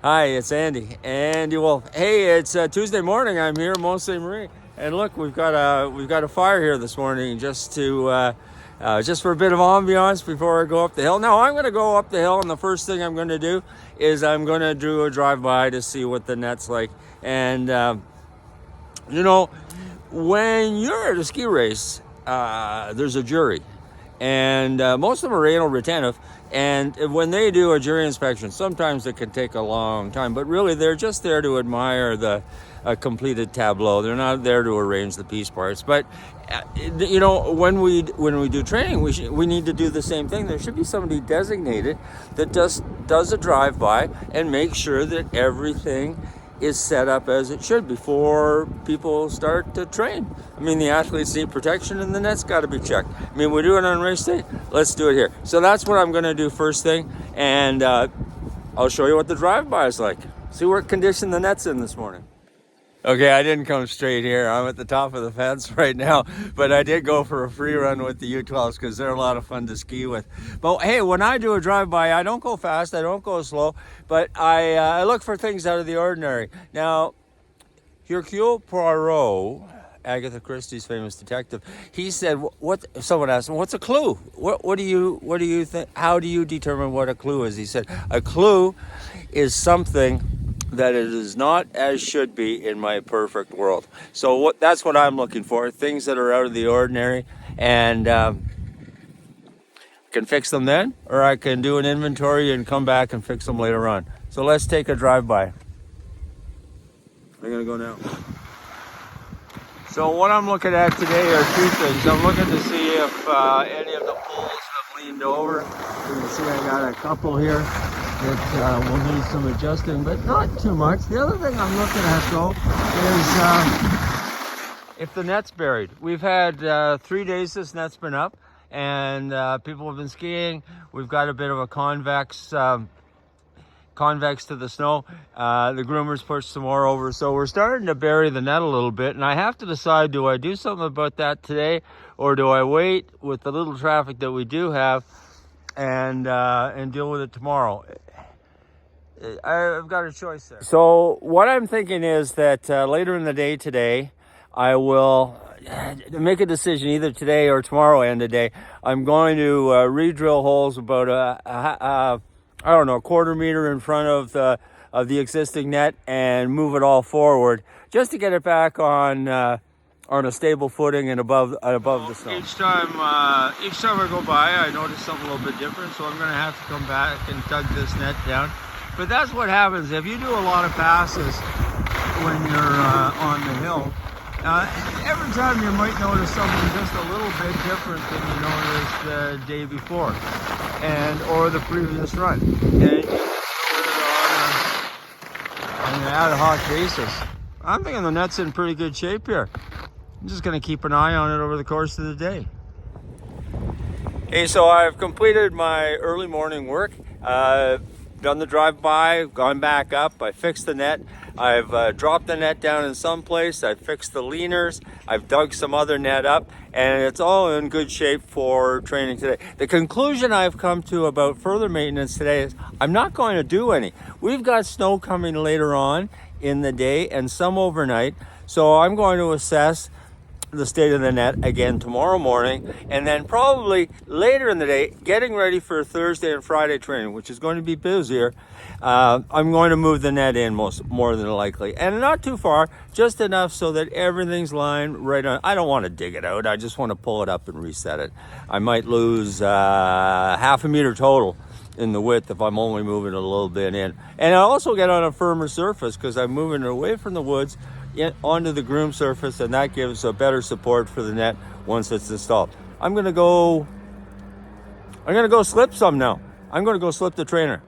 Hi, it's Andy Wolf. Hey, it's Tuesday morning. I'm here, Mont Ste. Marie, and look, we've got a fire here this morning just for a bit of ambiance before I go up the hill. Now I'm going to go up the hill, and the first thing I'm going to do is I'm going to do a drive-by to see what the net's like. And you know, when you're at a ski race, there's a jury, and most of them are anal retentive. And when they do a jury inspection, sometimes it can take a long time, but really they're just there to admire the completed tableau. They're not there to arrange the piece parts. But when we do training, we need to do the same thing. There should be somebody designated that does a drive-by and make sure that everything is set up as it should before people start to train. I mean, the athletes need protection, and the net's got to be checked. I mean, we do it on race day. Let's do it here. So that's what I'm going to do first thing, and I'll show you what the drive-by is like. See what condition the net's in this morning. Okay, I didn't come straight here. I'm at the top of the fence right now, but I did go for a free run with the U12s because they're a lot of fun to ski with. But hey, when I do a drive-by, I don't go fast, I don't go slow, but I look for things out of the ordinary. Now, Hercule Poirot, Agatha Christie's famous detective, he said, someone asked him, what's a clue? What do you think? How do you determine what a clue is? He said, a clue is something that it is not as should be in my perfect world. So that's what I'm looking for, things that are out of the ordinary, and I can fix them then, or I can do an inventory and come back and fix them later on. So let's take a drive-by. I'm gonna go now. So what I'm looking at today are two things. I'm looking to see if any of the poles have leaned over. You can see I got a couple here that will need some adjusting, but not too much. The other thing I'm looking at though is if the net's buried. We've had 3 days this net's been up, and people have been skiing. We've got a bit of a convex to the snow. The groomers pushed some more over, so we're starting to bury the net a little bit, and I have to decide, do I do something about that today, or do I wait with the little traffic that we do have and deal with it tomorrow? I've got a choice there. So what I'm thinking is that later in the day today, I will make a decision either today or tomorrow end of day. I'm going to re-drill holes about a quarter meter in front of the existing net and move it all forward just to get it back on a stable footing and above the snow. Each time I go by, I notice something a little bit different, so I'm going to have to come back and tug this net down. But that's what happens if you do a lot of passes when you're on the hill. Every time you might notice something just a little bit different than you noticed the day before, or the previous run. And you just do it on an ad hoc basis. I'm thinking the net's in pretty good shape here. I'm just going to keep an eye on it over the course of the day. Hey, so I've completed my early morning work. Done the drive-by, gone back up, I fixed the net, I've dropped the net down in some place, I've fixed the leaners, I've dug some other net up, and it's all in good shape for training today. The conclusion I've come to about further maintenance today is I'm not going to do any. We've got snow coming later on in the day and some overnight, so I'm going to assess the state of the net again tomorrow morning, and then probably later in the day, getting ready for Thursday and Friday training, which is going to be busier. I'm going to move the net in more than likely, and not too far, just enough so that everything's lined right on. I don't want to dig it out. I just want to pull it up and reset it. I might lose half a meter total in the width if I'm only moving it a little bit in, and I also get on a firmer surface because I'm moving it away from the woods onto the groom surface, and that gives a better support for the net once it's installed. I'm gonna go slip some now. I'm gonna go slip the trainer.